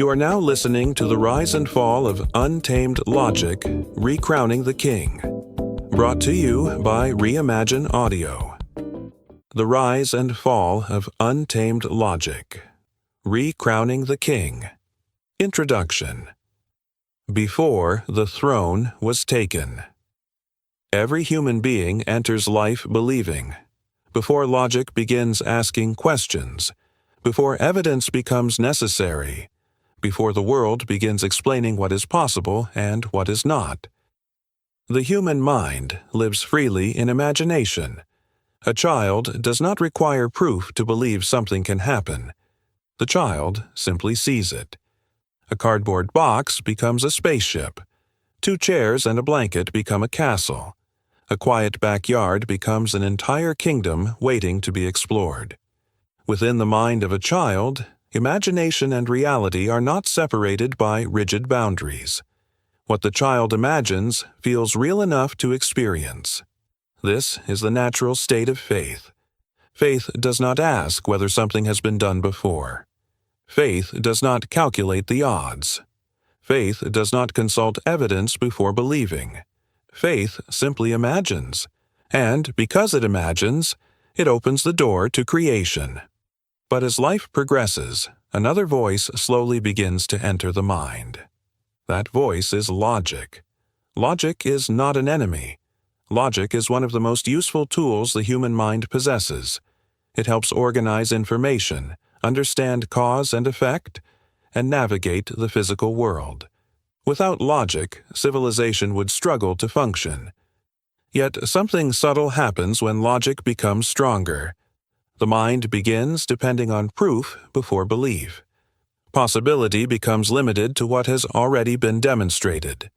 You are now listening to the rise and fall of Untamed Logic, Recrowning the King. Brought to you by Reimagine Audio. The rise and fall of Untamed Logic, Recrowning the King. Introduction. Before the throne was taken. Every human being enters life believing. Before logic begins asking questions. Before evidence becomes necessary. Before the world begins explaining what is possible and what is not. The human mind lives freely in imagination. A child does not require proof to believe something can happen. The child simply sees it. A cardboard box becomes a spaceship. 2 chairs and a blanket become a castle. A quiet backyard becomes an entire kingdom waiting to be explored. Within the mind of a child, imagination and reality are not separated by rigid boundaries. What the child imagines feels real enough to experience. This is the natural state of faith. Faith does not ask whether something has been done before. Faith does not calculate the odds. Faith does not consult evidence before believing. Faith simply imagines, and because it imagines, it opens the door to creation. But as life progresses, another voice slowly begins to enter the mind. That voice is logic. Logic is not an enemy. Logic is one of the most useful tools the human mind possesses. It helps organize information, understand cause and effect, and navigate the physical world. Without logic, civilization would struggle to function. Yet something subtle happens when logic becomes stronger. The mind begins depending on proof before belief. Possibility becomes limited to what has already been demonstrated.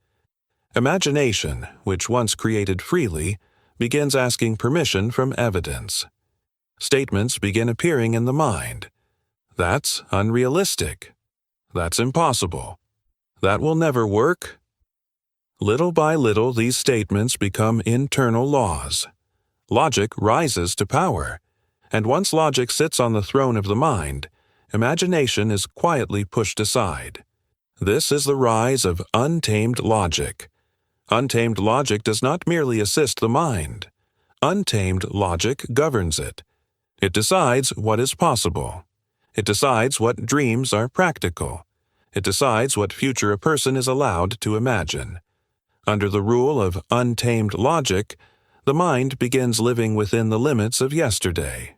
Imagination, which once created freely, begins asking permission from evidence. Statements begin appearing in the mind. That's unrealistic. That's impossible. That will never work. Little by little, these statements become internal laws. Logic rises to power. And once logic sits on the throne of the mind, imagination is quietly pushed aside. This is the rise of untamed logic. Untamed logic does not merely assist the mind. Untamed logic governs it. It decides what is possible. It decides what dreams are practical. It decides what future a person is allowed to imagine. Under the rule of untamed logic, the mind begins living within the limits of yesterday.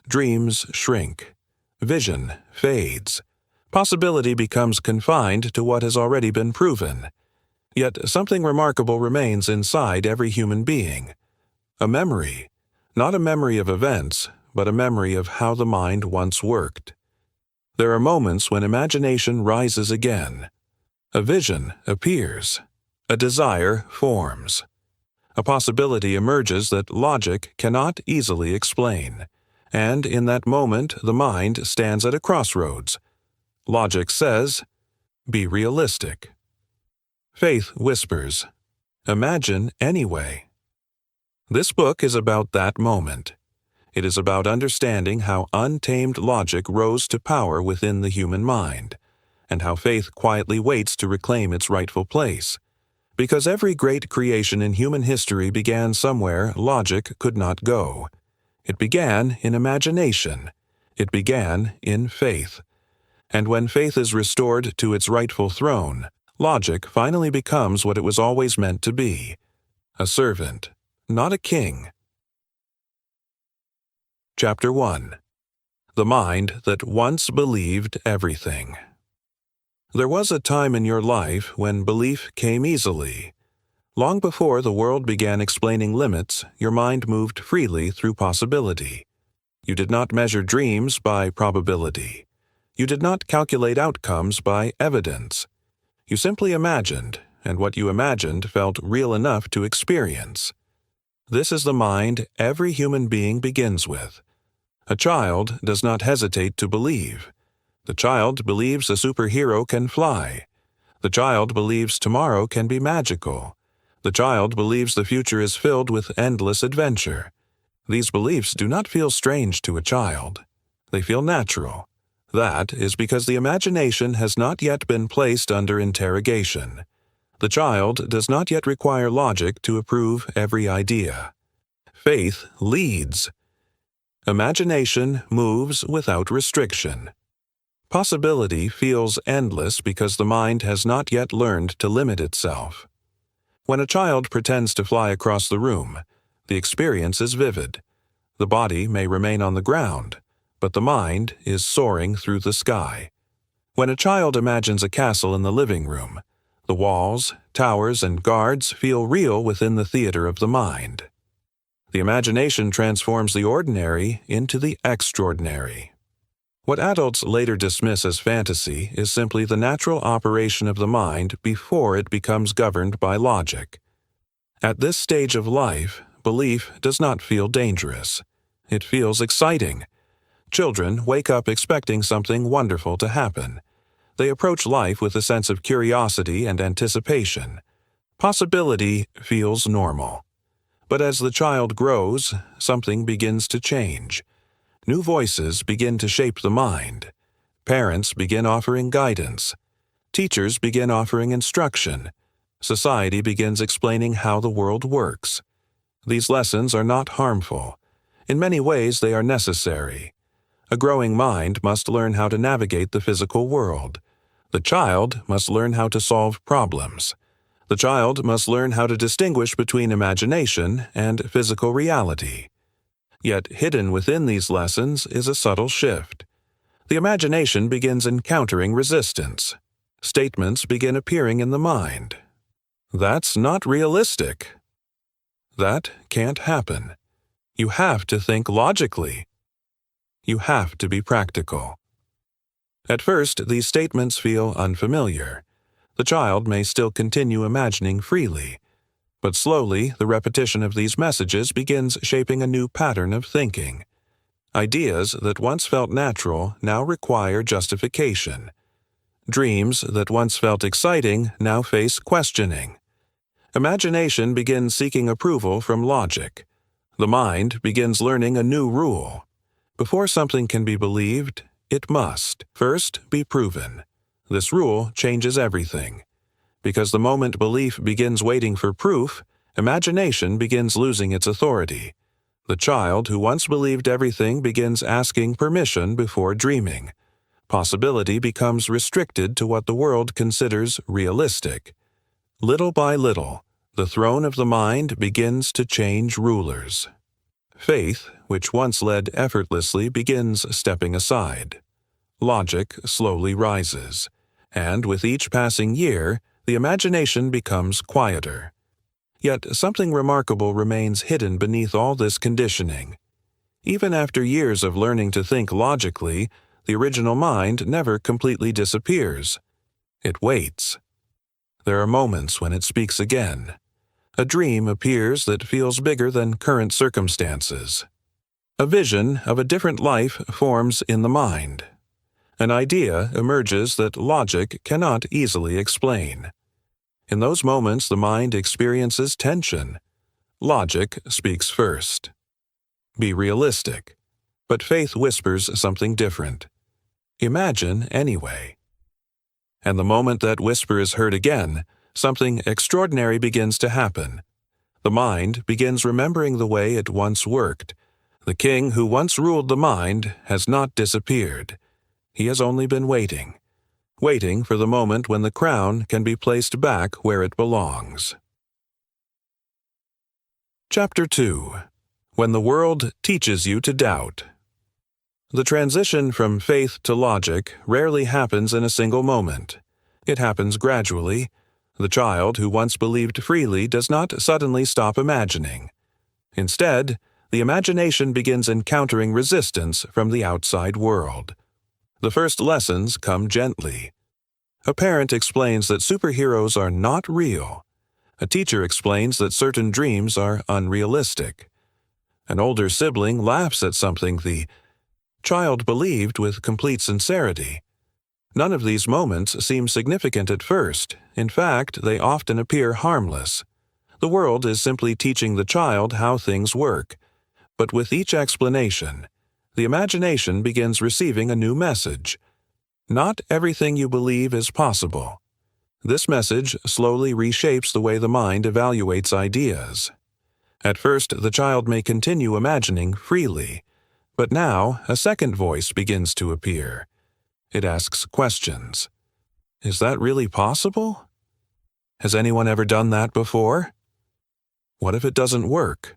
Dreams shrink. Vision fades. Possibility becomes confined to what has already been proven. Yet something remarkable remains inside every human being. A memory. Not a memory of events, but a memory of how the mind once worked. There are moments when imagination rises again. A vision appears. A desire forms. A possibility emerges that logic cannot easily explain. And in that moment, the mind stands at a crossroads. Logic says, "Be realistic." Faith whispers, "Imagine anyway." This book is about that moment. It is about understanding how untamed logic rose to power within the human mind, and how faith quietly waits to reclaim its rightful place. Because every great creation in human history began somewhere logic could not go. It began in imagination. It began in faith. And when faith is restored to its rightful throne, logic finally becomes what it was always meant to be: a servant, not a king. Chapter 1. The Mind That Once Believed Everything. There was a time in your life when belief came easily. Long before the world began explaining limits, your mind moved freely through possibility. You did not measure dreams by probability. You did not calculate outcomes by evidence. You simply imagined, and what you imagined felt real enough to experience. This is the mind every human being begins with. A child does not hesitate to believe. The child believes a superhero can fly. The child believes tomorrow can be magical. The child believes the future is filled with endless adventure. These beliefs do not feel strange to a child. They feel natural. That is because the imagination has not yet been placed under interrogation. The child does not yet require logic to approve every idea. Faith leads. Imagination moves without restriction. Possibility feels endless because the mind has not yet learned to limit itself. When a child pretends to fly across the room, the experience is vivid. The body may remain on the ground, but the mind is soaring through the sky. When a child imagines a castle in the living room, the walls, towers, and guards feel real within the theater of the mind. The imagination transforms the ordinary into the extraordinary. What adults later dismiss as fantasy is simply the natural operation of the mind before it becomes governed by logic. At this stage of life, belief does not feel dangerous. It feels exciting. Children wake up expecting something wonderful to happen. They approach life with a sense of curiosity and anticipation. Possibility feels normal. But as the child grows, something begins to change. New voices begin to shape the mind. Parents begin offering guidance. Teachers begin offering instruction. Society begins explaining how the world works. These lessons are not harmful. In many ways, they are necessary. A growing mind must learn how to navigate the physical world. The child must learn how to solve problems. The child must learn how to distinguish between imagination and physical reality. Yet hidden within these lessons is a subtle shift. The imagination begins encountering resistance. Statements begin appearing in the mind. That's not realistic. That can't happen. You have to think logically. You have to be practical. At first, these statements feel unfamiliar. The child may still continue imagining freely, but slowly the repetition of these messages begins shaping a new pattern of thinking. Ideas that once felt natural now require justification. Dreams that once felt exciting now face questioning. Imagination begins seeking approval from logic. The mind begins learning a new rule. Before something can be believed, it must first be proven. This rule changes everything. Because the moment belief begins waiting for proof, imagination begins losing its authority. The child who once believed everything begins asking permission before dreaming. Possibility becomes restricted to what the world considers realistic. Little by little, the throne of the mind begins to change rulers. Faith, which once led effortlessly, begins stepping aside. Logic slowly rises, and with each passing year, the imagination becomes quieter. Yet something remarkable remains hidden beneath all this conditioning. Even after years of learning to think logically, the original mind never completely disappears. It waits. There are moments when it speaks again. A dream appears that feels bigger than current circumstances. A vision of a different life forms in the mind. An idea emerges that logic cannot easily explain. In those moments, the mind experiences tension. Logic speaks first. Be realistic. But faith whispers something different. Imagine anyway. And the moment that whisper is heard again, something extraordinary begins to happen. The mind begins remembering the way it once worked. The king who once ruled the mind has not disappeared. He has only been waiting for the moment when the crown can be placed back where it belongs. Chapter 2. When the world teaches you to doubt. The transition from faith to logic rarely happens in a single moment. It happens gradually. The child who once believed freely does not suddenly stop imagining. Instead, the imagination begins encountering resistance from the outside world. The first lessons come gently. A parent explains that superheroes are not real. A teacher explains that certain dreams are unrealistic. An older sibling laughs at something the child believed with complete sincerity. None of these moments seem significant at first. In fact, they often appear harmless. The world is simply teaching the child how things work. But with each explanation, the imagination begins receiving a new message. Not everything you believe is possible. This message slowly reshapes the way the mind evaluates ideas. At first, the child may continue imagining freely, but now a second voice begins to appear. It asks questions. Is that really possible? Has anyone ever done that before? What if it doesn't work?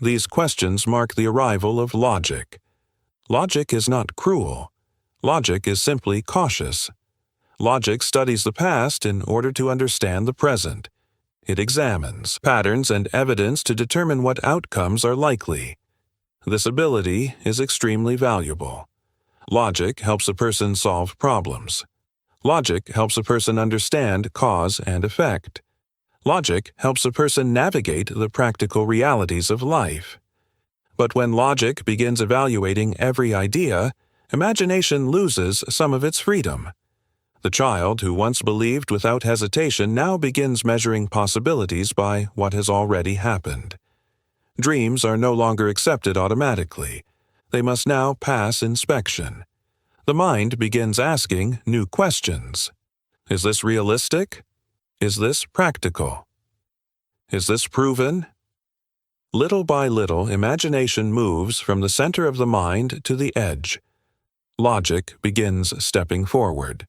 These questions mark the arrival of logic. Logic is not cruel. Logic is simply cautious. Logic studies the past in order to understand the present. It examines patterns and evidence to determine what outcomes are likely. This ability is extremely valuable. Logic helps a person solve problems. Logic helps a person understand cause and effect. Logic helps a person navigate the practical realities of life. But when logic begins evaluating every idea, imagination loses some of its freedom. The child who once believed without hesitation now begins measuring possibilities by what has already happened. Dreams are no longer accepted automatically. They must now pass inspection. The mind begins asking new questions. Is this realistic? Is this practical? Is this proven? Little by little, imagination moves from the center of the mind to the edge. Logic begins stepping forward.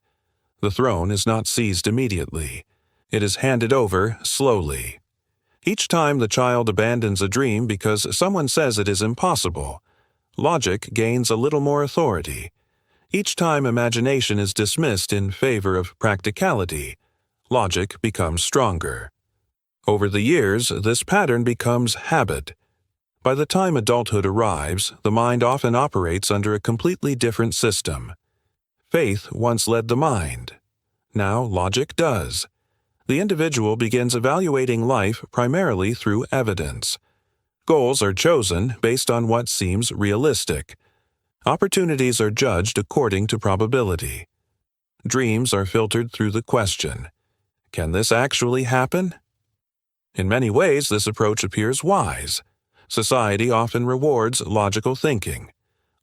The throne is not seized immediately. It is handed over slowly. Each time the child abandons a dream because someone says it is impossible, logic gains a little more authority. Each time imagination is dismissed in favor of practicality, logic becomes stronger. Over the years, this pattern becomes habit. By the time adulthood arrives, the mind often operates under a completely different system. Faith once led the mind. Now logic does. The individual begins evaluating life primarily through evidence. Goals are chosen based on what seems realistic. Opportunities are judged according to probability. Dreams are filtered through the question, can this actually happen? In many ways, this approach appears wise. Society often rewards logical thinking.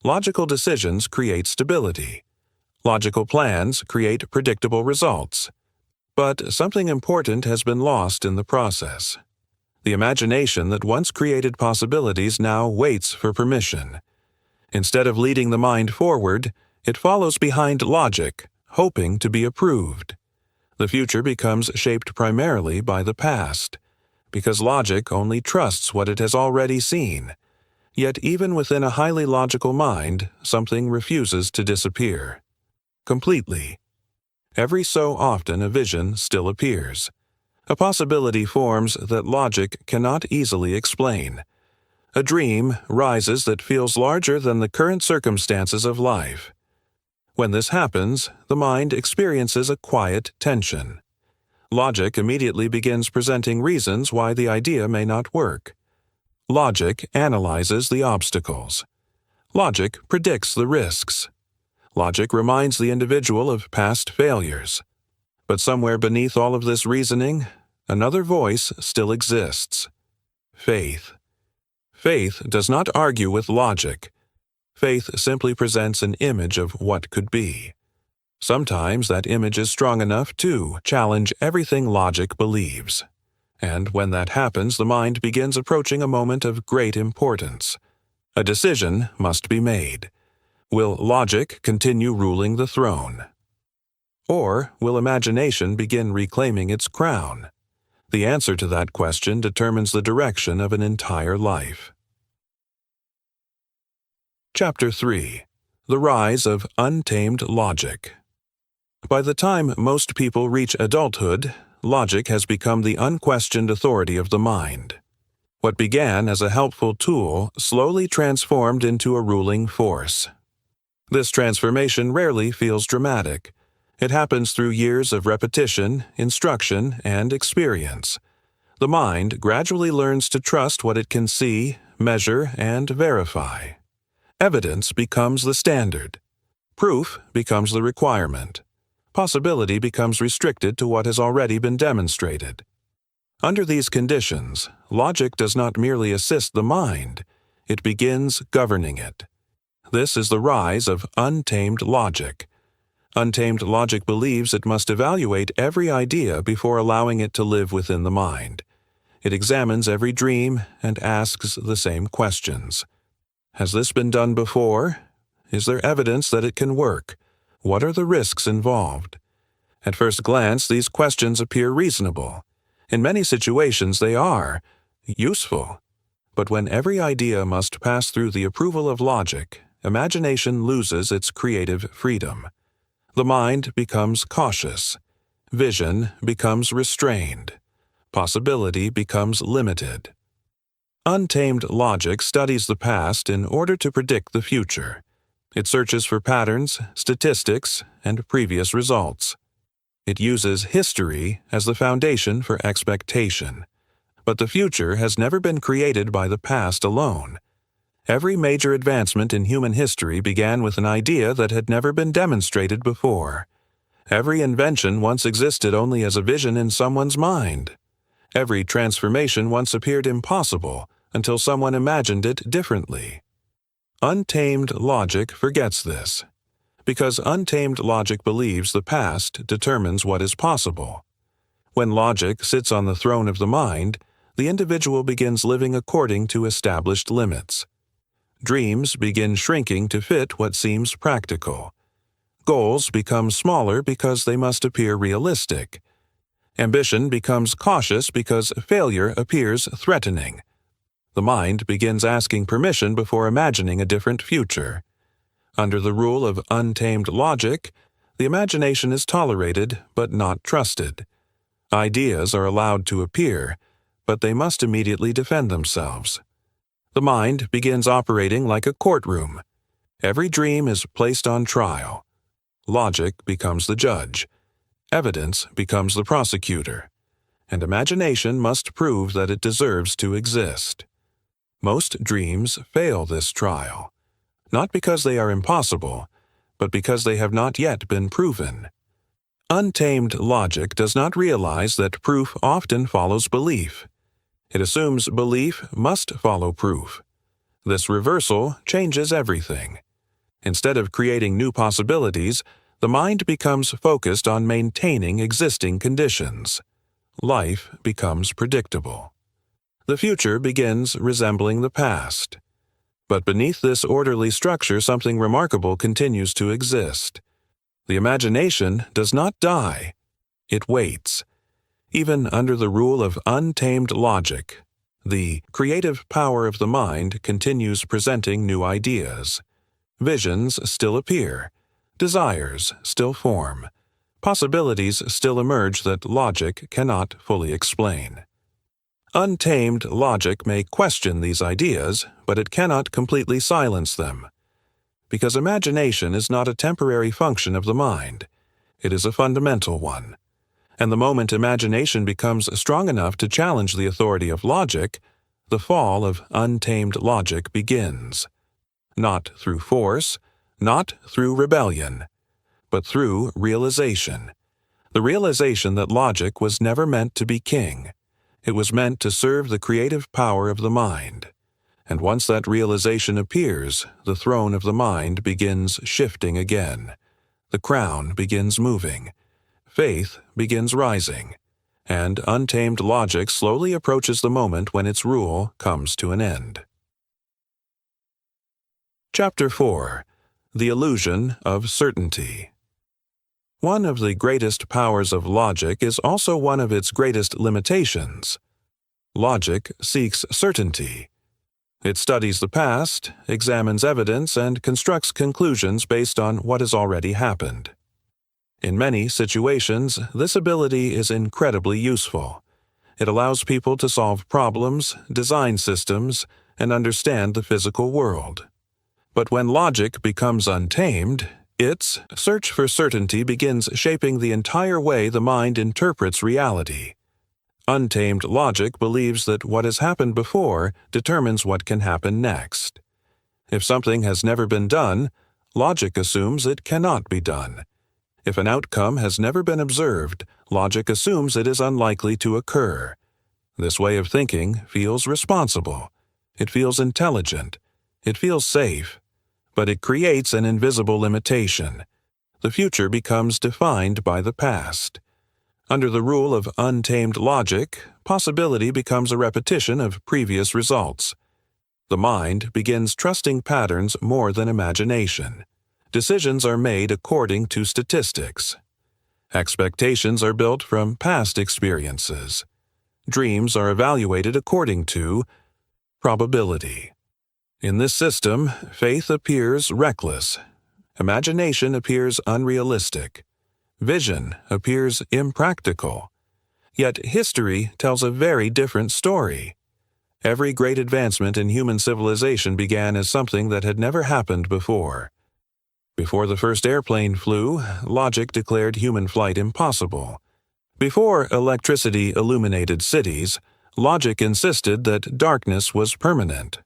Logical decisions create stability. Logical plans create predictable results. But something important has been lost in the process. The imagination that once created possibilities now waits for permission. Instead of leading the mind forward, it follows behind logic, hoping to be approved. The future becomes shaped primarily by the past, because logic only trusts what it has already seen. Yet even within a highly logical mind, something refuses to disappear. Completely. Every so often a vision still appears. A possibility forms that logic cannot easily explain. A dream rises that feels larger than the current circumstances of life. When this happens, the mind experiences a quiet tension. Logic immediately begins presenting reasons why the idea may not work. Logic analyzes the obstacles. Logic predicts the risks. Logic reminds the individual of past failures. But somewhere beneath all of this reasoning, another voice still exists. Faith. Faith does not argue with logic. Faith simply presents an image of what could be. Sometimes that image is strong enough to challenge everything logic believes. And when that happens, the mind begins approaching a moment of great importance. A decision must be made. Will logic continue ruling the throne? Or will imagination begin reclaiming its crown? The answer to that question determines the direction of an entire life. Chapter 3. The Rise of Untamed Logic. By the time most people reach adulthood, logic has become the unquestioned authority of the mind. What began as a helpful tool slowly transformed into a ruling force. This transformation rarely feels dramatic. It happens through years of repetition, instruction, and experience. The mind gradually learns to trust what it can see, measure, and verify. Evidence becomes the standard. Proof becomes the requirement. Possibility becomes restricted to what has already been demonstrated. Under these conditions, logic does not merely assist the mind, it begins governing it. This is the rise of untamed logic. Untamed logic believes it must evaluate every idea before allowing it to live within the mind. It examines every dream and asks the same questions. Has this been done before? Is there evidence that it can work? What are the risks involved? At first glance, these questions appear reasonable. In many situations, they are useful. But when every idea must pass through the approval of logic, imagination loses its creative freedom. The mind becomes cautious. Vision becomes restrained. Possibility becomes limited. Untamed logic studies the past in order to predict the future. It searches for patterns, statistics, and previous results. It uses history as the foundation for expectation. But the future has never been created by the past alone. Every major advancement in human history began with an idea that had never been demonstrated before. Every invention once existed only as a vision in someone's mind. Every transformation once appeared impossible until someone imagined it differently. Untamed logic forgets this, because untamed logic believes the past determines what is possible. When logic sits on the throne of the mind, the individual begins living according to established limits. Dreams begin shrinking to fit what seems practical. Goals become smaller because they must appear realistic. Ambition becomes cautious because failure appears threatening. The mind begins asking permission before imagining a different future. Under the rule of untamed logic, the imagination is tolerated but not trusted. Ideas are allowed to appear, but they must immediately defend themselves. The mind begins operating like a courtroom. Every dream is placed on trial. Logic becomes the judge. Evidence becomes the prosecutor. And imagination must prove that it deserves to exist. Most dreams fail this trial, not because they are impossible, but because they have not yet been proven. Untamed logic does not realize that proof often follows belief. It assumes belief must follow proof. This reversal changes everything. Instead of creating new possibilities, the mind becomes focused on maintaining existing conditions. Life becomes predictable. The future begins resembling the past. But beneath this orderly structure, something remarkable continues to exist. The imagination does not die. It waits. Even under the rule of untamed logic, the creative power of the mind continues presenting new ideas. Visions still appear. Desires still form. Possibilities still emerge that logic cannot fully explain. Untamed logic may question these ideas, but it cannot completely silence them. Because imagination is not a temporary function of the mind. It is a fundamental one. And the moment imagination becomes strong enough to challenge the authority of logic, the fall of untamed logic begins. Not through force, not through rebellion, but through realization. The realization that logic was never meant to be king. It was meant to serve the creative power of the mind. And once that realization appears, the throne of the mind begins shifting again. The crown begins moving. Faith begins rising. And untamed logic slowly approaches the moment when its rule comes to an end. Chapter 4. The Illusion of Certainty. One of the greatest powers of logic is also one of its greatest limitations. Logic seeks certainty. It studies the past, examines evidence, and constructs conclusions based on what has already happened. In many situations, this ability is incredibly useful. It allows people to solve problems, design systems, and understand the physical world. But when logic becomes untamed, its search for certainty begins shaping the entire way the mind interprets reality. Untamed logic believes that what has happened before determines what can happen next. If something has never been done, logic assumes it cannot be done. If an outcome has never been observed, logic assumes it is unlikely to occur. This way of thinking feels responsible. It feels intelligent. It feels safe. But it creates an invisible limitation. The future becomes defined by the past. Under the rule of untamed logic, possibility becomes a repetition of previous results. The mind begins trusting patterns more than imagination. Decisions are made according to statistics. Expectations are built from past experiences. Dreams are evaluated according to probability. In this system, faith appears reckless. Imagination appears unrealistic. Vision appears impractical. Yet history tells a very different story. Every great advancement in human civilization began as something that had never happened before. Before the first airplane flew, logic declared human flight impossible. Before electricity illuminated cities, logic insisted that darkness was permanent.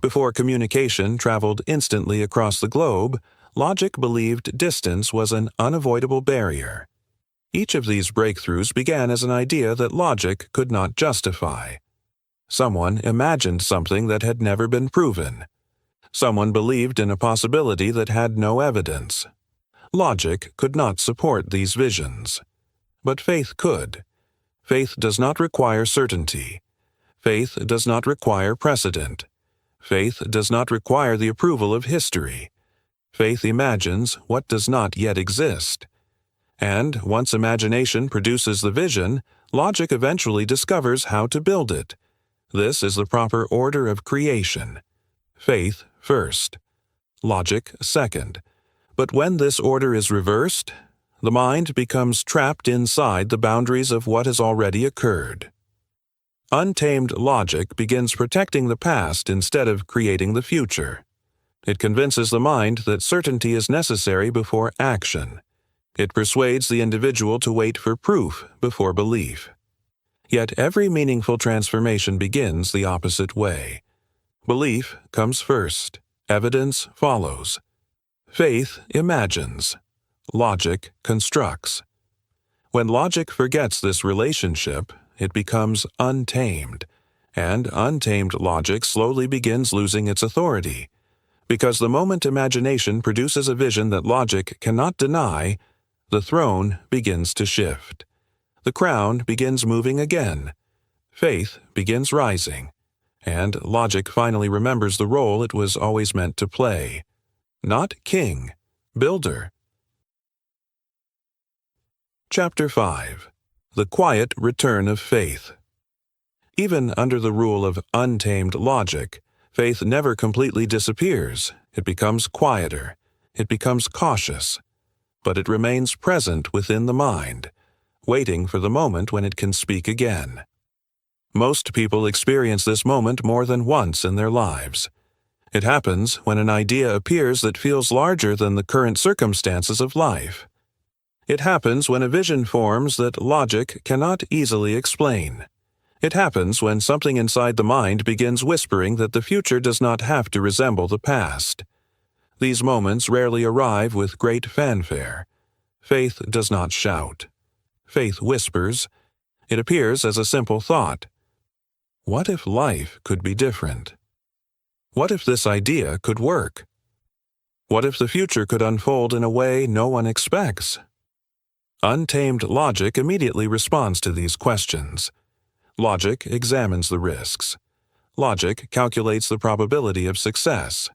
Before communication traveled instantly across the globe, logic believed distance was an unavoidable barrier. Each of these breakthroughs began as an idea that logic could not justify. Someone imagined something that had never been proven. Someone believed in a possibility that had no evidence. Logic could not support these visions. But faith could. Faith does not require certainty. Faith does not require precedent. Faith does not require the approval of history. Faith imagines what does not yet exist. And once imagination produces the vision, logic eventually discovers how to build it. This is the proper order of creation. Faith first. Logic second. But when this order is reversed, the mind becomes trapped inside the boundaries of what has already occurred. Untamed logic begins protecting the past instead of creating the future. It convinces the mind that certainty is necessary before action. It persuades the individual to wait for proof before belief. Yet every meaningful transformation begins the opposite way. Belief comes first. Evidence follows. Faith imagines. Logic constructs. When logic forgets this relationship, it becomes untamed, and untamed logic slowly begins losing its authority. Because the moment imagination produces a vision that logic cannot deny, the throne begins to shift. The crown begins moving again. Faith begins rising, and logic finally remembers the role it was always meant to play. Not king, builder. Chapter 5. The Quiet Return of Faith. Even under the rule of untamed logic, faith never completely disappears. It becomes quieter. It becomes cautious. But it remains present within the mind, waiting for the moment when it can speak again. Most people experience this moment more than once in their lives. It happens when an idea appears that feels larger than the current circumstances of life. It happens when a vision forms that logic cannot easily explain. It happens when something inside the mind begins whispering that the future does not have to resemble the past. These moments rarely arrive with great fanfare. Faith does not shout. Faith whispers. It appears as a simple thought. What if life could be different? What if this idea could work? What if the future could unfold in a way no one expects? Untamed logic immediately responds to these questions. Logic examines the risks. Logic calculates the probability of success.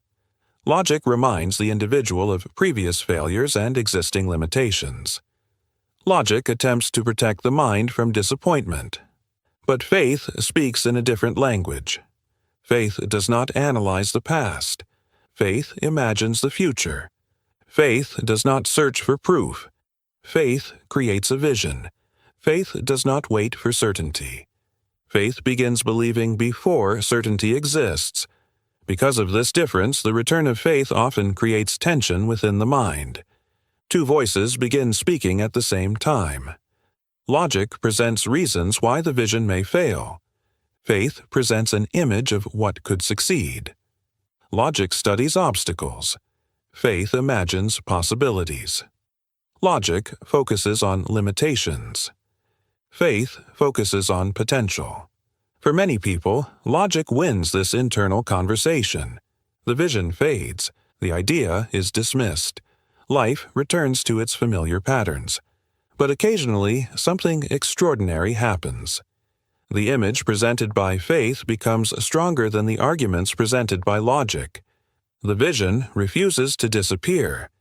Logic reminds the individual of previous failures and existing limitations. Logic attempts to protect the mind from disappointment. But faith speaks in a different language. Faith does not analyze the past. Faith imagines the future. Faith does not search for proof. Faith creates a vision. Faith does not wait for certainty. Faith begins believing before certainty exists. Because of this difference, the return of faith often creates tension within the mind. Two voices begin speaking at the same time. Logic presents reasons why the vision may fail. Faith presents an image of what could succeed. Logic studies obstacles. Faith imagines possibilities. Logic focuses on limitations. Faith focuses on potential. For many people, logic wins this internal conversation. The vision fades. The idea is dismissed. Life returns to its familiar patterns. But occasionally, something extraordinary happens. The image presented by faith becomes stronger than the arguments presented by logic. The vision refuses to disappear.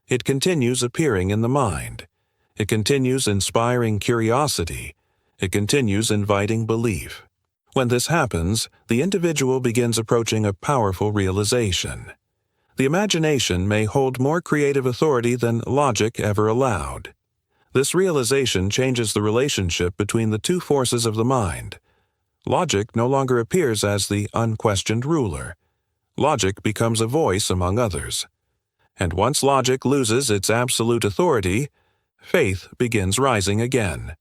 It continues appearing in the mind. It continues inspiring curiosity. It continues inviting belief. When this happens, the individual begins approaching a powerful realization. The imagination may hold more creative authority than logic ever allowed. This realization changes the relationship between the two forces of the mind. Logic no longer appears as the unquestioned ruler. Logic becomes a voice among others. And once logic loses its absolute authority, faith begins rising again.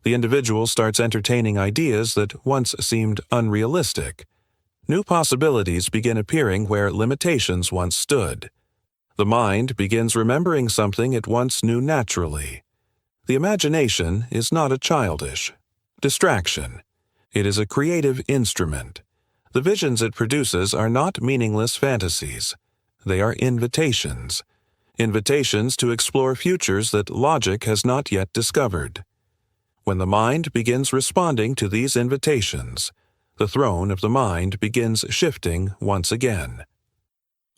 The individual starts entertaining ideas that once seemed unrealistic. New possibilities begin appearing where limitations once stood. The mind begins remembering something it once knew naturally. The imagination is not a childish distraction. It is a creative instrument. The visions it produces are not meaningless fantasies. They are invitations. Invitations to explore futures that logic has not yet discovered. When the mind begins responding to these invitations, the throne of the mind begins shifting once again.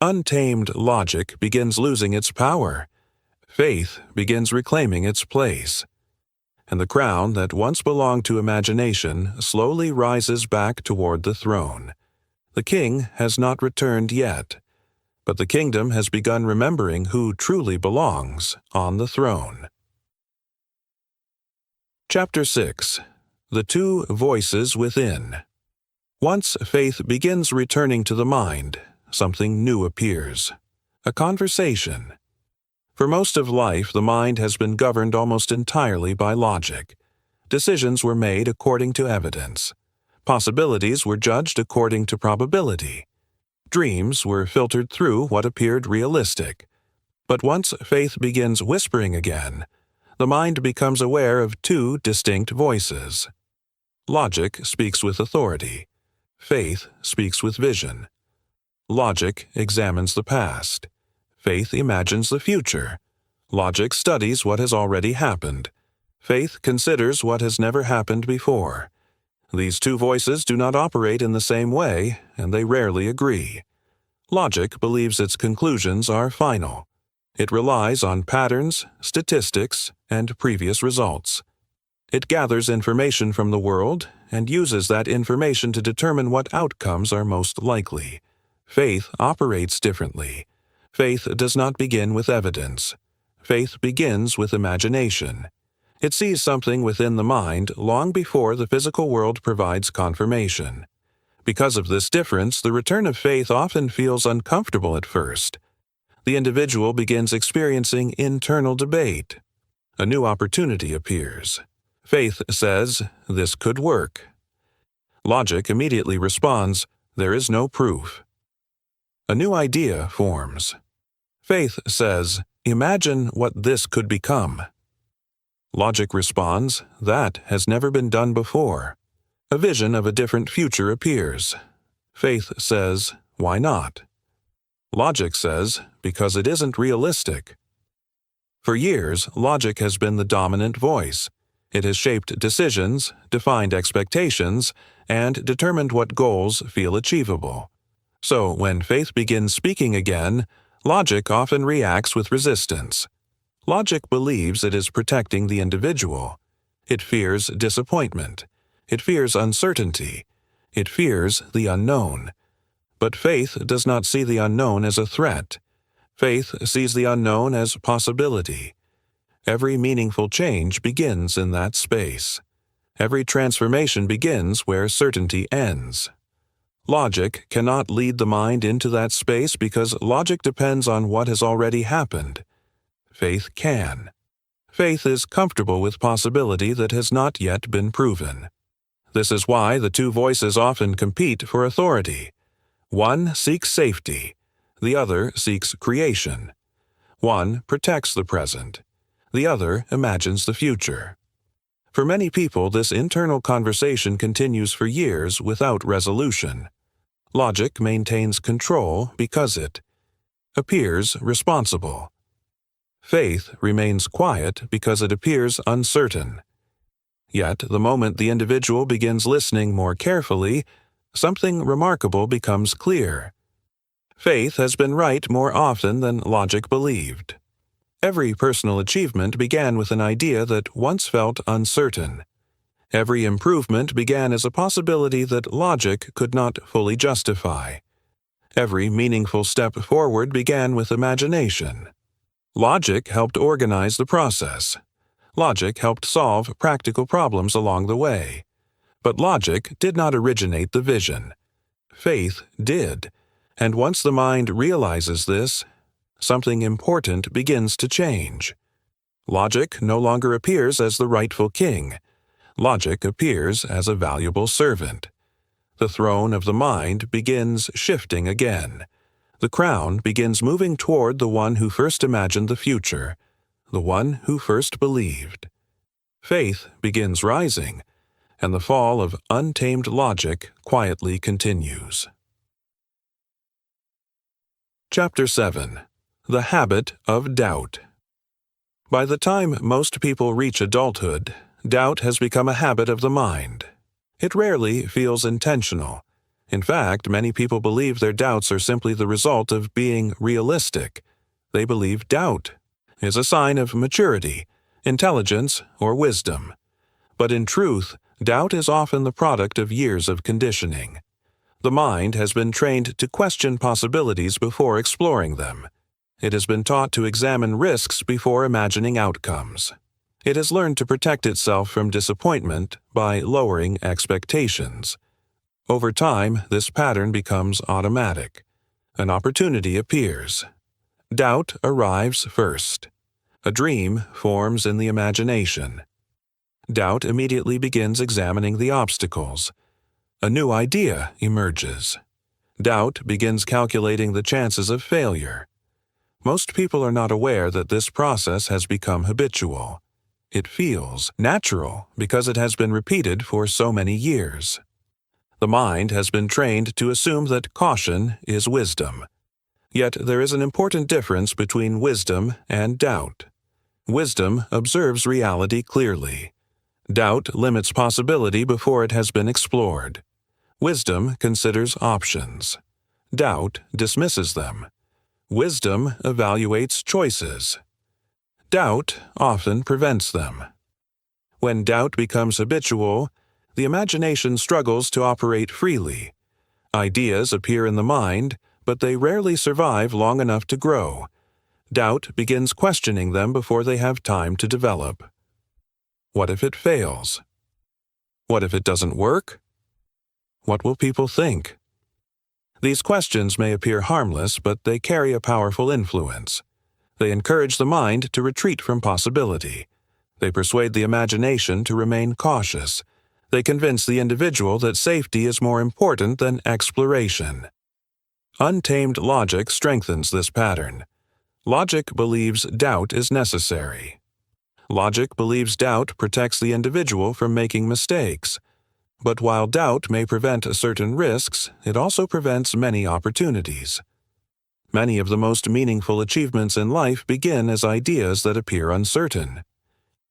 Untamed logic begins losing its power. Faith begins reclaiming its place. And the crown that once belonged to imagination slowly rises back toward the throne. The king has not returned yet, but the kingdom has begun remembering who truly belongs on the throne. Chapter 6. The Two Voices Within. Once faith begins returning to the mind, something new appears. A conversation. For most of life, the mind has been governed almost entirely by logic. Decisions were made according to evidence. Possibilities were judged according to probability. Dreams were filtered through what appeared realistic. But once faith begins whispering again, the mind becomes aware of two distinct voices. Logic speaks with authority. Faith speaks with vision. Logic examines the past. Faith imagines the future. Logic studies what has already happened. Faith considers what has never happened before. These two voices do not operate in the same way, and they rarely agree. Logic believes its conclusions are final. It relies on patterns, statistics, and previous results. It gathers information from the world and uses that information to determine what outcomes are most likely. Faith operates differently. Faith does not begin with evidence. Faith begins with imagination. It sees something within the mind long before the physical world provides confirmation. Because of this difference, the return of faith often feels uncomfortable at first. The individual begins experiencing internal debate. A new opportunity appears. Faith says, "This could work." Logic immediately responds, "There is no proof." A new idea forms. Faith says, "Imagine what this could become." Logic responds, "That has never been done before." A vision of a different future appears. Faith says, "Why not?" Logic says, "Because it isn't realistic." For years, logic has been the dominant voice. It has shaped decisions, defined expectations, and determined what goals feel achievable. So, when faith begins speaking again, logic often reacts with resistance. Logic believes it is protecting the individual. It fears disappointment. It fears uncertainty. It fears the unknown. But faith does not see the unknown as a threat. Faith sees the unknown as possibility. Every meaningful change begins in that space. Every transformation begins where certainty ends. Logic cannot lead the mind into that space because logic depends on what has already happened. Faith can. Faith is comfortable with possibility that has not yet been proven. This is why the two voices often compete for authority. One seeks safety. The other seeks creation. One protects the present. The other imagines the future. For many people, this internal conversation continues for years without resolution. Logic maintains control because it appears responsible. Faith remains quiet because it appears uncertain. Yet, the moment the individual begins listening more carefully, something remarkable becomes clear. Faith has been right more often than logic believed. Every personal achievement began with an idea that once felt uncertain. Every improvement began as a possibility that logic could not fully justify. Every meaningful step forward began with imagination. Logic helped organize the process. Logic helped solve practical problems along the way. But logic did not originate the vision. Faith did. And once the mind realizes this, something important begins to change. Logic no longer appears as the rightful king. Logic appears as a valuable servant. The throne of the mind begins shifting again. The crown begins moving toward the one who first imagined the future, the one who first believed. Faith begins rising, and the fall of untamed logic quietly continues. Chapter 7. The Habit of Doubt. By the time most people reach adulthood, doubt has become a habit of the mind. It rarely feels intentional. In fact, many people believe their doubts are simply the result of being realistic. They believe doubt is a sign of maturity, intelligence, or wisdom. But in truth, doubt is often the product of years of conditioning. The mind has been trained to question possibilities before exploring them. It has been taught to examine risks before imagining outcomes. It has learned to protect itself from disappointment by lowering expectations. Over time, this pattern becomes automatic. An opportunity appears. Doubt arrives first. A dream forms in the imagination. Doubt immediately begins examining the obstacles. A new idea emerges. Doubt begins calculating the chances of failure. Most people are not aware that this process has become habitual. It feels natural because it has been repeated for so many years. The mind has been trained to assume that caution is wisdom. Yet there is an important difference between wisdom and doubt. Wisdom observes reality clearly. Doubt limits possibility before it has been explored. Wisdom considers options. Doubt dismisses them. Wisdom evaluates choices. Doubt often prevents them. When doubt becomes habitual, the imagination struggles to operate freely. Ideas appear in the mind, but they rarely survive long enough to grow. Doubt begins questioning them before they have time to develop. What if it fails? What if it doesn't work? What will people think? These questions may appear harmless, but they carry a powerful influence. They encourage the mind to retreat from possibility. They persuade the imagination to remain cautious. They convince the individual that safety is more important than exploration. Untamed logic strengthens this pattern. Logic believes doubt is necessary. Logic believes doubt protects the individual from making mistakes. But while doubt may prevent certain risks, it also prevents many opportunities. Many of the most meaningful achievements in life begin as ideas that appear uncertain.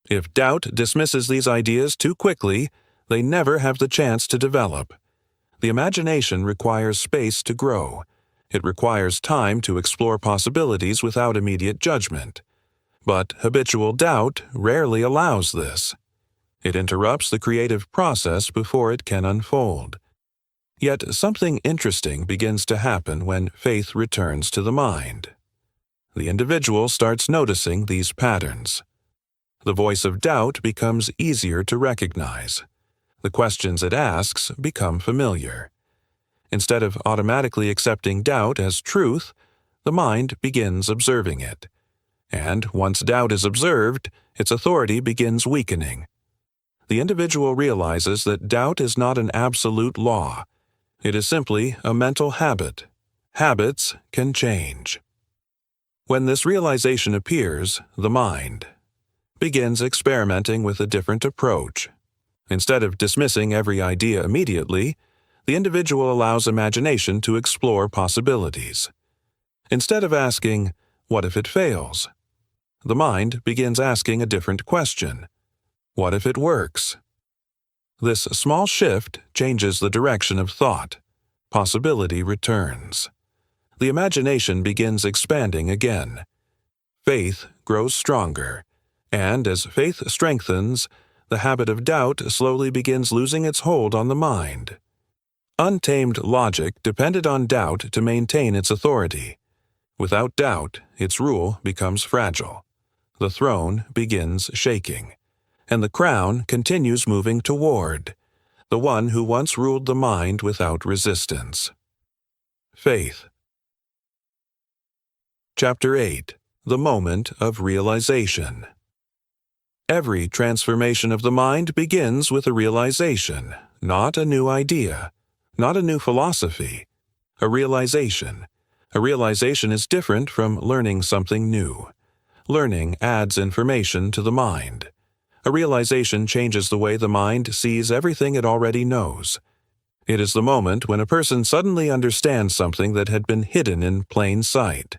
If doubt dismisses these ideas too quickly, they never have the chance to develop. The imagination requires space to grow. It requires time to explore possibilities without immediate judgment. But habitual doubt rarely allows this. It interrupts the creative process before it can unfold. Yet something interesting begins to happen when faith returns to the mind. The individual starts noticing these patterns. The voice of doubt becomes easier to recognize. The questions it asks become familiar. Instead of automatically accepting doubt as truth, the mind begins observing it. And once doubt is observed, its authority begins weakening. The individual realizes that doubt is not an absolute law. It is simply a mental habit. Habits can change. When this realization appears, the mind begins experimenting with a different approach. Instead of dismissing every idea immediately, the individual allows imagination to explore possibilities. Instead of asking, "What if it fails?" The mind begins asking a different question. What if it works? This small shift changes the direction of thought. Possibility returns. The imagination begins expanding again. Faith grows stronger, and as faith strengthens, the habit of doubt slowly begins losing its hold on the mind. Untamed logic depended on doubt to maintain its authority. Without doubt, its rule becomes fragile. The throne begins shaking, and the crown continues moving toward the one who once ruled the mind without resistance. Faith. Chapter 8. The Moment of Realization. Every transformation of the mind begins with a realization, not a new idea, not a new philosophy. A realization. A realization is different from learning something new. Learning adds information to the mind. A realization changes the way the mind sees everything it already knows. It is the moment when a person suddenly understands something that had been hidden in plain sight.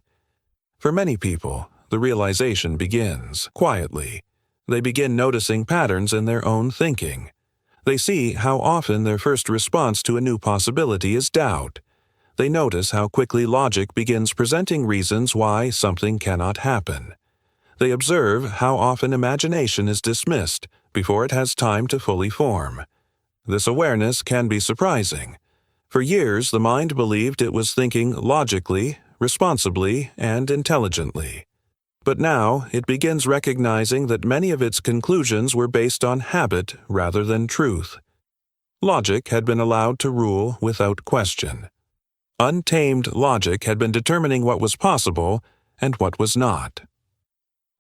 For many people, the realization begins quietly. They begin noticing patterns in their own thinking. They see how often their first response to a new possibility is doubt. They notice how quickly logic begins presenting reasons why something cannot happen. They observe how often imagination is dismissed before it has time to fully form. This awareness can be surprising. For years, the mind believed it was thinking logically, responsibly, and intelligently. But now, it begins recognizing that many of its conclusions were based on habit rather than truth. Logic had been allowed to rule without question. Untamed logic had been determining what was possible and what was not.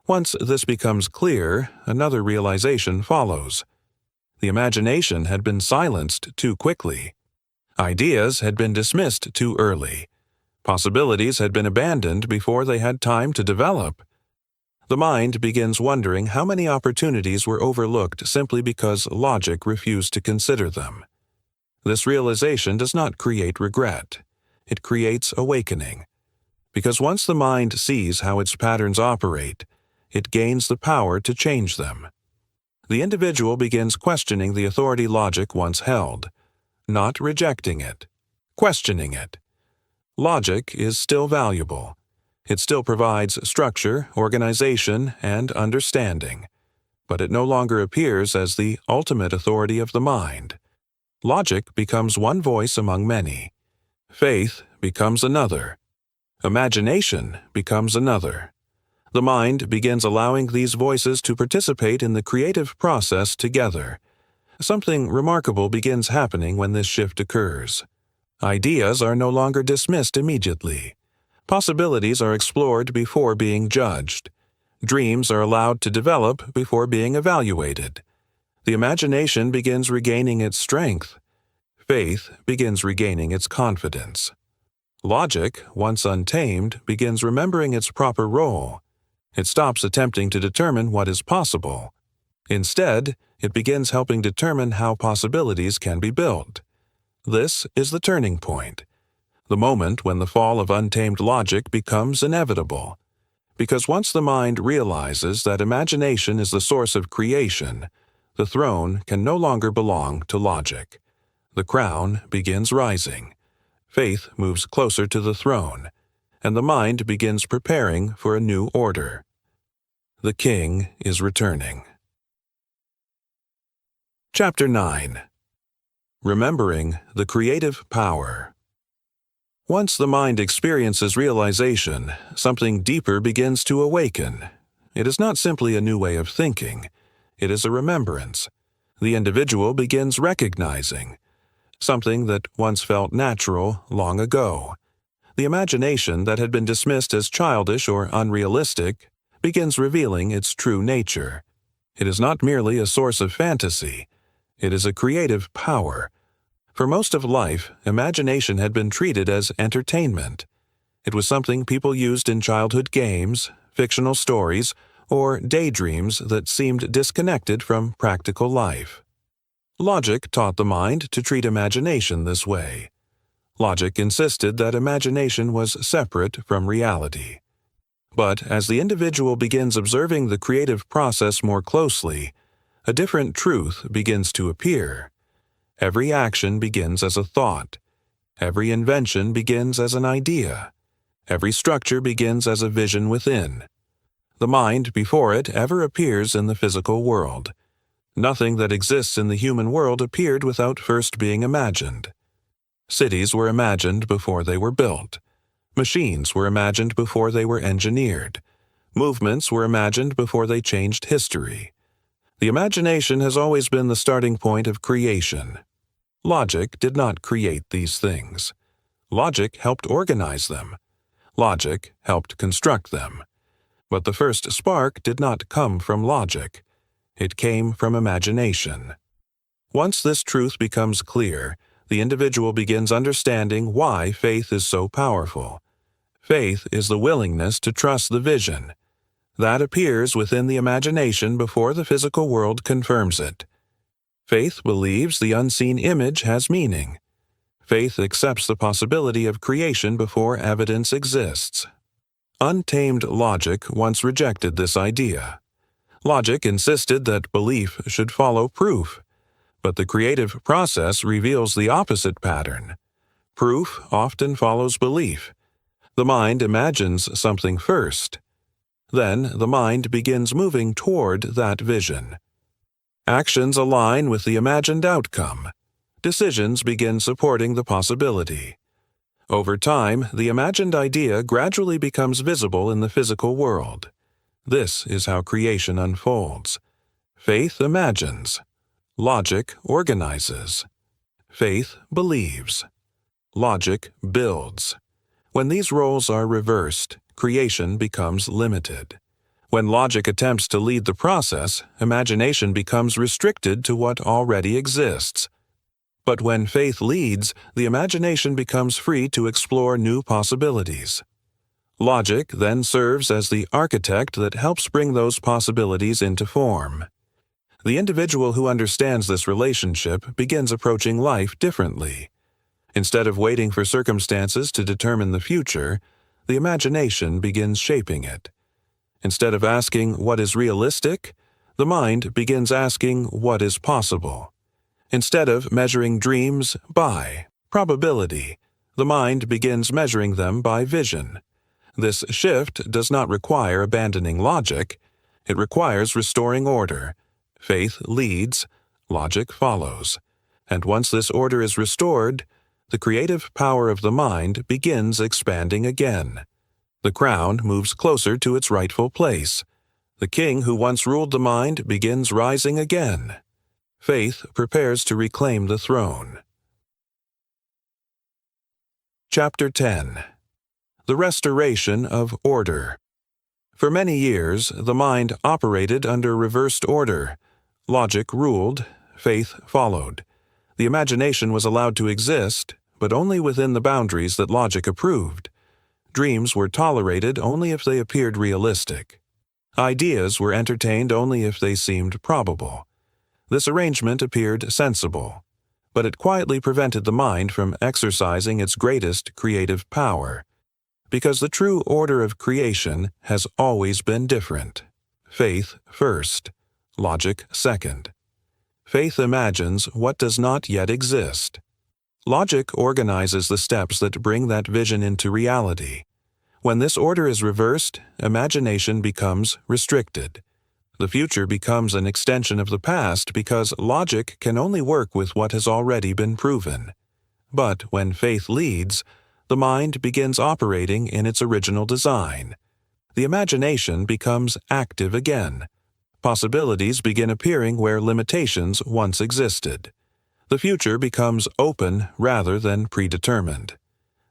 Once this becomes clear, another realization follows. The imagination had been silenced too quickly. Ideas had been dismissed too early. Possibilities had been abandoned before they had time to develop. The mind begins wondering how many opportunities were overlooked simply because logic refused to consider them. This realization does not create regret. It creates awakening. Because once the mind sees how its patterns operate, it gains the power to change them. The individual begins questioning the authority logic once held, not rejecting it, questioning it. Logic is still valuable. It still provides structure, organization, and understanding, but it no longer appears as the ultimate authority of the mind. Logic becomes one voice among many. Faith becomes another. Imagination becomes another. The mind begins allowing these voices to participate in the creative process together. Something remarkable begins happening when this shift occurs. Ideas are no longer dismissed immediately. Possibilities are explored before being judged. Dreams are allowed to develop before being evaluated. The imagination begins regaining its strength. Faith begins regaining its confidence. Logic, once untamed, begins remembering its proper role. It stops attempting to determine what is possible. Instead, it begins helping determine how possibilities can be built. This is the turning point, the moment when the fall of untamed logic becomes inevitable. Because once the mind realizes that imagination is the source of creation, the throne can no longer belong to logic. The crown begins rising. Faith moves closer to the throne, and the mind begins preparing for a new order. The king is returning. Chapter 9. Remembering the Creative Power. Once the mind experiences realization, something deeper begins to awaken. It is not simply a new way of thinking. It is a remembrance. The individual begins recognizing something that once felt natural long ago. The imagination that had been dismissed as childish or unrealistic begins revealing its true nature. It is not merely a source of fantasy. It is a creative power. For most of life, imagination had been treated as entertainment. It was something people used in childhood games, fictional stories, or daydreams that seemed disconnected from practical life. Logic taught the mind to treat imagination this way. Logic insisted that imagination was separate from reality. But as the individual begins observing the creative process more closely, a different truth begins to appear. Every action begins as a thought. Every invention begins as an idea. Every structure begins as a vision within. The mind before it ever appears in the physical world. Nothing that exists in the human world appeared without first being imagined. Cities were imagined before they were built. Machines were imagined before they were engineered. Movements were imagined before they changed history. The imagination has always been the starting point of creation. Logic did not create these things. Logic helped organize them. Logic helped construct them. But the first spark did not come from logic. It came from imagination. Once this truth becomes clear, the individual begins understanding why faith is so powerful. Faith is the willingness to trust the vision. That appears within the imagination before the physical world confirms it. Faith believes the unseen image has meaning. Faith accepts the possibility of creation before evidence exists. Untamed logic once rejected this idea. Logic insisted that belief should follow proof, but the creative process reveals the opposite pattern. Proof often follows belief. The mind imagines something first. Then the mind begins moving toward that vision. Actions align with the imagined outcome. Decisions begin supporting the possibility. Over time, the imagined idea gradually becomes visible in the physical world. This is how creation unfolds. Faith imagines. Logic organizes. Faith believes. Logic builds. When these roles are reversed, creation becomes limited. When logic attempts to lead the process, imagination becomes restricted to what already exists. But when faith leads, the imagination becomes free to explore new possibilities. Logic then serves as the architect that helps bring those possibilities into form. The individual who understands this relationship begins approaching life differently. Instead of waiting for circumstances to determine the future, the imagination begins shaping it. Instead of asking what is realistic, the mind begins asking what is possible. Instead of measuring dreams by probability, the mind begins measuring them by vision. This shift does not require abandoning logic. It requires restoring order. Faith leads, logic follows. And once this order is restored, the creative power of the mind begins expanding again. The crown moves closer to its rightful place. The king who once ruled the mind begins rising again. Faith prepares to reclaim the throne. Chapter 10. The Restoration of Order. For many years, the mind operated under reversed order. Logic ruled, faith followed. The imagination was allowed to exist, but only within the boundaries that logic approved. Dreams were tolerated only if they appeared realistic. Ideas were entertained only if they seemed probable. This arrangement appeared sensible, but it quietly prevented the mind from exercising its greatest creative power. Because the true order of creation has always been different. Faith first, logic second. Faith imagines what does not yet exist. Logic organizes the steps that bring that vision into reality. When this order is reversed, imagination becomes restricted. The future becomes an extension of the past because logic can only work with what has already been proven. But when faith leads, the mind begins operating in its original design. The imagination becomes active again. Possibilities begin appearing where limitations once existed. The future becomes open rather than predetermined.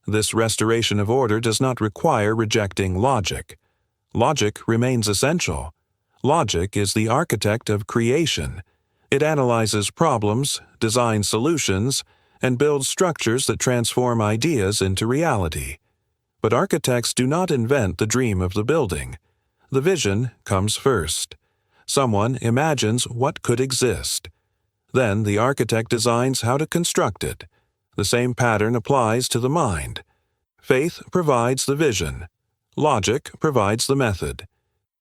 This restoration of order does not require rejecting logic. Logic remains essential. Logic is the architect of creation. It analyzes problems, designs solutions, and builds structures that transform ideas into reality. But architects do not invent the dream of the building. The vision comes first. Someone imagines what could exist. Then the architect designs how to construct it. The same pattern applies to the mind. Faith provides the vision. Logic provides the method.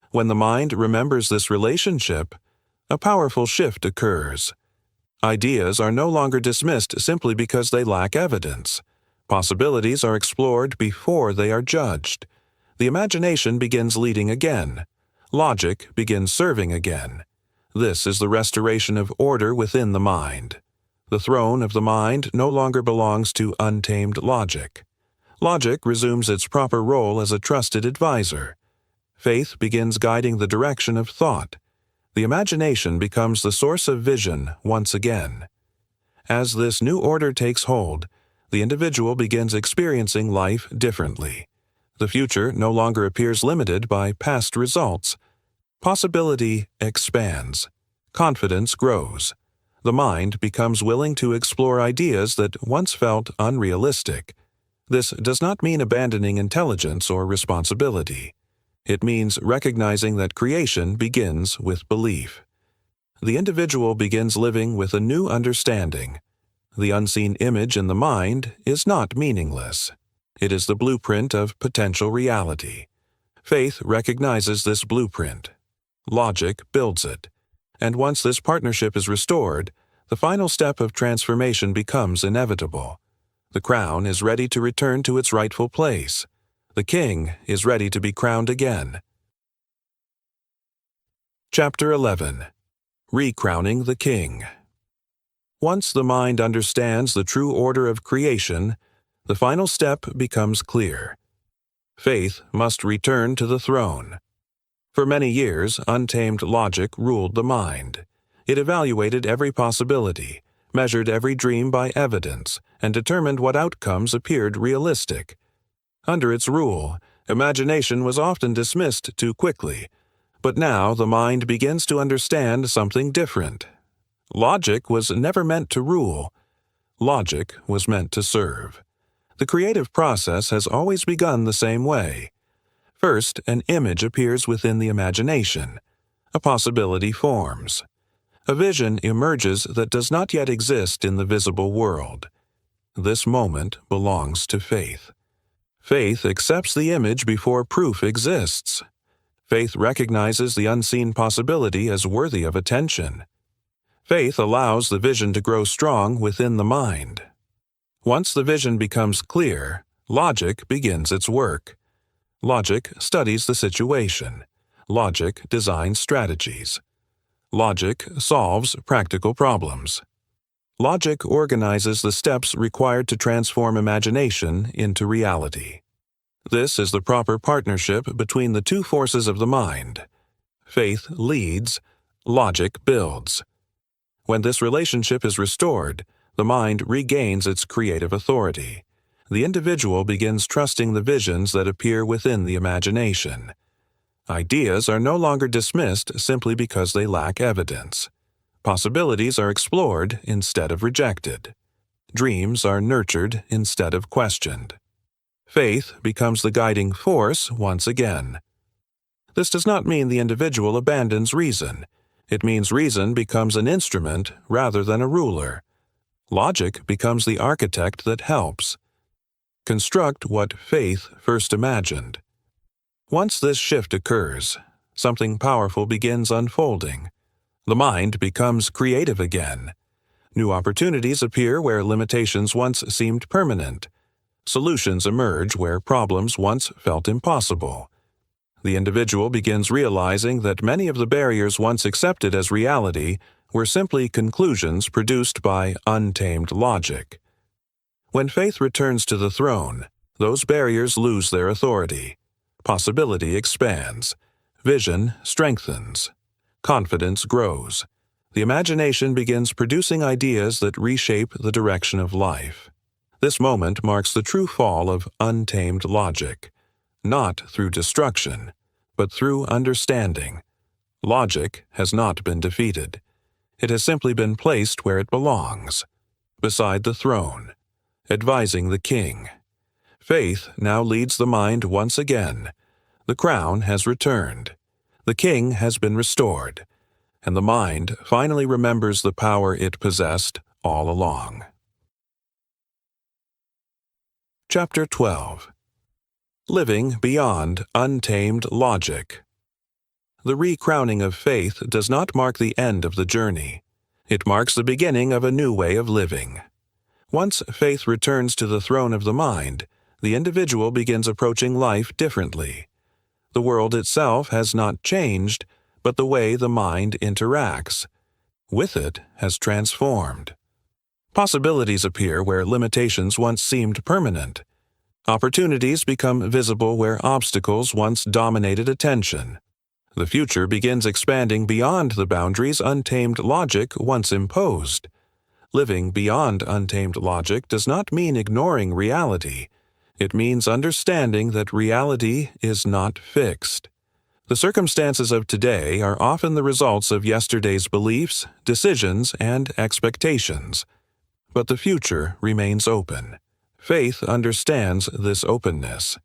When the mind remembers this relationship, a powerful shift occurs. Ideas are no longer dismissed simply because they lack evidence. Possibilities are explored before they are judged. The imagination begins leading again. Logic begins serving again. This is the restoration of order within the mind. The throne of the mind no longer belongs to untamed logic. Logic resumes its proper role as a trusted advisor. Faith begins guiding the direction of thought. The imagination becomes the source of vision once again. As this new order takes hold, the individual begins experiencing life differently. The future no longer appears limited by past results. Possibility expands. Confidence grows. The mind becomes willing to explore ideas that once felt unrealistic. This does not mean abandoning intelligence or responsibility. It means recognizing that creation begins with belief. The individual begins living with a new understanding. The unseen image in the mind is not meaningless. It is the blueprint of potential reality. Faith recognizes this blueprint. Logic builds it. And once this partnership is restored, the final step of transformation becomes inevitable. The crown is ready to return to its rightful place. The king is ready to be crowned again. Chapter 11. Recrowning the King. Once the mind understands the true order of creation, the final step becomes clear. Faith must return to the throne. For many years, untamed logic ruled the mind. It evaluated every possibility, measured every dream by evidence, and determined what outcomes appeared realistic. Under its rule, imagination was often dismissed too quickly, but now the mind begins to understand something different. Logic was never meant to rule. Logic was meant to serve. The creative process has always begun the same way. First, an image appears within the imagination. A possibility forms. A vision emerges that does not yet exist in the visible world. This moment belongs to faith. Faith accepts the image before proof exists. Faith recognizes the unseen possibility as worthy of attention. Faith allows the vision to grow strong within the mind. Once the vision becomes clear, logic begins its work. Logic studies the situation. Logic designs strategies. Logic solves practical problems. Logic organizes the steps required to transform imagination into reality. This is the proper partnership between the two forces of the mind. Faith leads, logic builds. When this relationship is restored, the mind regains its creative authority. The individual begins trusting the visions that appear within the imagination. Ideas are no longer dismissed simply because they lack evidence. Possibilities are explored instead of rejected. Dreams are nurtured instead of questioned. Faith becomes the guiding force once again. This does not mean the individual abandons reason. It means reason becomes an instrument rather than a ruler. Logic becomes the architect that helps. Construct what faith first imagined. Once this shift occurs, something powerful begins unfolding. The mind becomes creative again. New opportunities appear where limitations once seemed permanent. Solutions emerge where problems once felt impossible. The individual begins realizing that many of the barriers once accepted as reality were simply conclusions produced by untamed logic. When faith returns to the throne, those barriers lose their authority. Possibility expands. Vision strengthens. Confidence grows. The imagination begins producing ideas that reshape the direction of life. This moment marks the true fall of untamed logic, not through destruction, but through understanding. Logic has not been defeated. It has simply been placed where it belongs, beside the throne, advising the king. Faith now leads the mind once again. The crown has returned. The king has been restored, and the mind finally remembers the power it possessed all along. Chapter 12. Living beyond untamed logic. The recrowning of faith does not mark the end of the journey. It marks the beginning of a new way of living. Once faith returns to the throne of the mind, the individual begins approaching life differently. The world itself has not changed, but the way the mind interacts with it has transformed. Possibilities appear where limitations once seemed permanent. Opportunities become visible where obstacles once dominated attention. The future begins expanding beyond the boundaries untamed logic once imposed. Living beyond untamed logic does not mean ignoring reality. It means understanding that reality is not fixed. The circumstances of today are often the results of yesterday's beliefs, decisions, and expectations. But the future remains open. Faith understands this openness.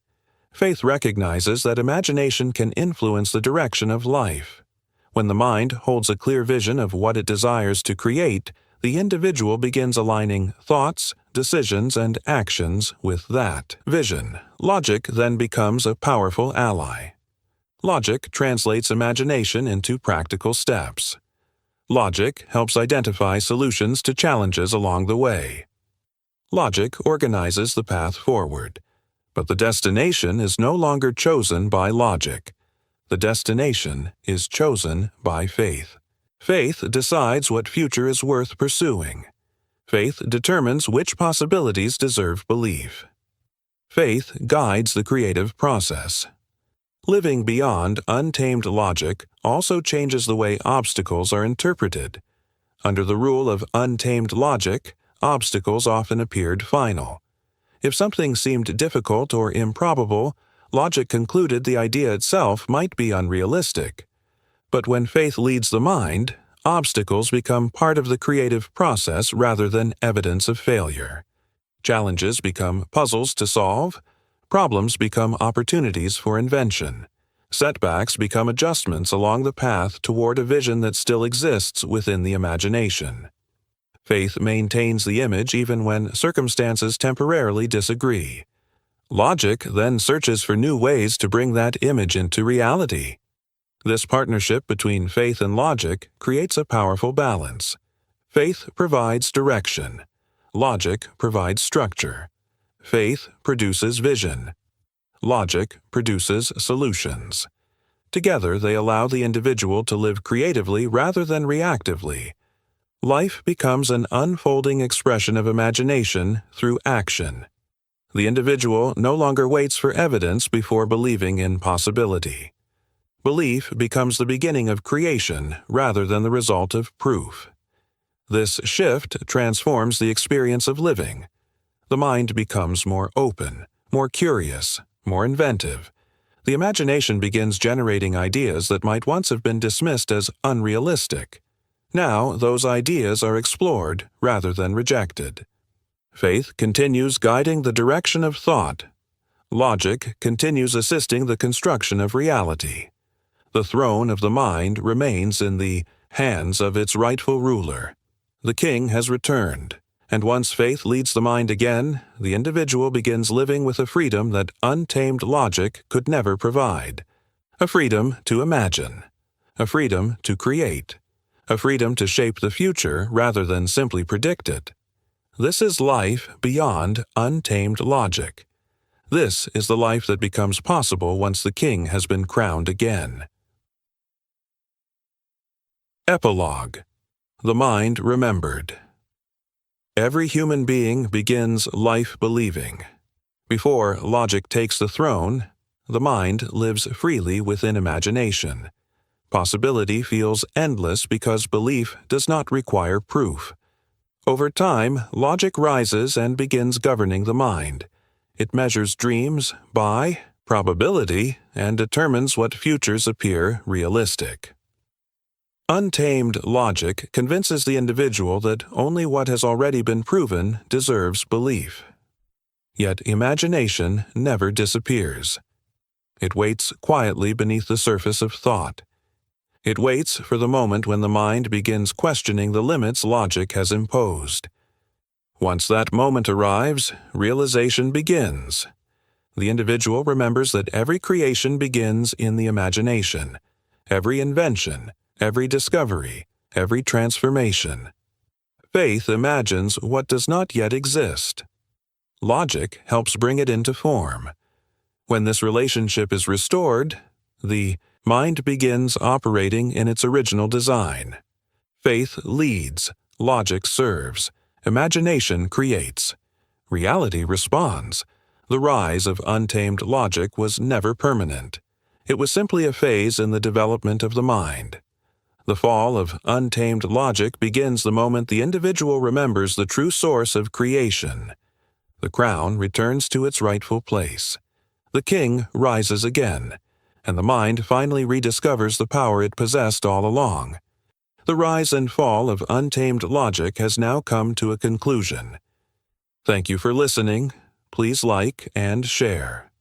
Faith recognizes that imagination can influence the direction of life. When the mind holds a clear vision of what it desires to create, the individual begins aligning thoughts, decisions, and actions with that vision. Logic then becomes a powerful ally. Logic translates imagination into practical steps. Logic helps identify solutions to challenges along the way. Logic organizes the path forward. But the destination is no longer chosen by logic. The destination is chosen by faith. Faith decides what future is worth pursuing. Faith determines which possibilities deserve belief. Faith guides the creative process. Living beyond untamed logic also changes the way obstacles are interpreted. Under the rule of untamed logic, obstacles often appeared final. If something seemed difficult or improbable, logic concluded the idea itself might be unrealistic. But when faith leads the mind, obstacles become part of the creative process rather than evidence of failure. Challenges become puzzles to solve. Problems become opportunities for invention. Setbacks become adjustments along the path toward a vision that still exists within the imagination. Faith maintains the image even when circumstances temporarily disagree. Logic then searches for new ways to bring that image into reality. This partnership between faith and logic creates a powerful balance. Faith provides direction. Logic provides structure. Faith produces vision. Logic produces solutions. Together, they allow the individual to live creatively rather than reactively. Life becomes an unfolding expression of imagination through action. The individual no longer waits for evidence before believing in possibility. Belief becomes the beginning of creation rather than the result of proof. This shift transforms the experience of living. The mind becomes more open, more curious, more inventive. The imagination begins generating ideas that might once have been dismissed as unrealistic. Now, those ideas are explored rather than rejected. Faith continues guiding the direction of thought. Logic continues assisting the construction of reality. The throne of the mind remains in the hands of its rightful ruler. The king has returned, and once faith leads the mind again, the individual begins living with a freedom that untamed logic could never provide. A freedom to imagine. A freedom to create. A freedom to shape the future rather than simply predict it. This is life beyond untamed logic. This is the life that becomes possible once the king has been crowned again. Epilogue. The mind remembered. Every human being begins life believing. Before logic takes the throne, the mind lives freely within imagination. Possibility feels endless because belief does not require proof. Over time, logic rises and begins governing the mind. It measures dreams by probability and determines what futures appear realistic. Untamed logic convinces the individual that only what has already been proven deserves belief. Yet imagination never disappears. It waits quietly beneath the surface of thought. It waits for the moment when the mind begins questioning the limits logic has imposed. Once that moment arrives, realization begins. The individual remembers that every creation begins in the imagination, every invention, every discovery, every transformation. Faith imagines what does not yet exist. Logic helps bring it into form. When this relationship is restored, the mind begins operating in its original design. Faith leads, logic serves, imagination creates. Reality responds. The rise of untamed logic was never permanent. It was simply a phase in the development of the mind. The fall of untamed logic begins the moment the individual remembers the true source of creation. The crown returns to its rightful place. The king rises again, and the mind finally rediscovers the power it possessed all along. The rise and fall of untamed logic has now come to a conclusion. Thank you for listening. Please like and share.